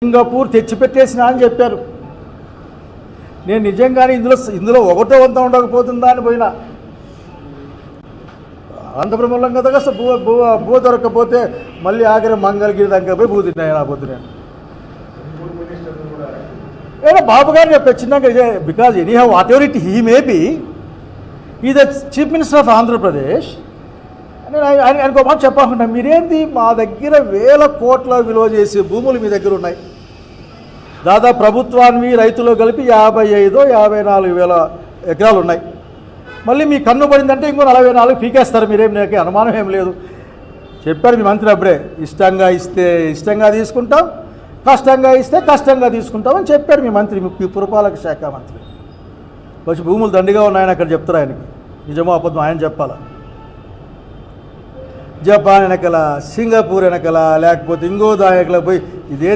Singapore తెచ్చిపెట్టేసినా అని చెప్పారు. నేను నిజంగానే ఇందులో ఒకటో వంత ఉండకపోతుందా అని పోయినా. అనంతపురం వల్ల కదా కాస్త భూ దొరకకపోతే మళ్ళీ ఆఖరి మంగళగిరి దగ్గర పోయి భూ తిన్నాయి నా పొద్దు నేను. ఏదో బాబు గారు చెప్పారు చిన్నగా, because any have whatever it he may be ఈ the chief minister of Andhra Pradesh అని ఆయనకు మాట చెప్పకుండా, మీరేంటి మా దగ్గర వేల కోట్ల విలువ చేసే భూములు మీ దగ్గర ఉన్నాయి, దాదాపు ప్రభుత్వాన్ని రైతులు కలిపి 55-54 ఎకరాలు ఉన్నాయి, మళ్ళీ మీ కన్ను పడిందంటే ఇంకో 44 పీకేస్తారు, మీరేం నాకు అనుమానం ఏం లేదు చెప్పారు మీ మంత్రి అప్పుడే. ఇష్టంగా ఇస్తే ఇష్టంగా తీసుకుంటాం, కష్టంగా ఇస్తే కష్టంగా తీసుకుంటామని చెప్పారు మీ మంత్రి, మీ పురపాలక శాఖ మంత్రి. వచ్చి భూములు దండిగా ఉన్నాయని అక్కడ చెప్తారు ఆయనకి, నిజమో అబద్ధం ఆయన చెప్పాలా. జపాన్ వెనకల, సింగపూర్ వెనకల, లేకపోతే ఇంకో దాయకల పోయి ఇదేంది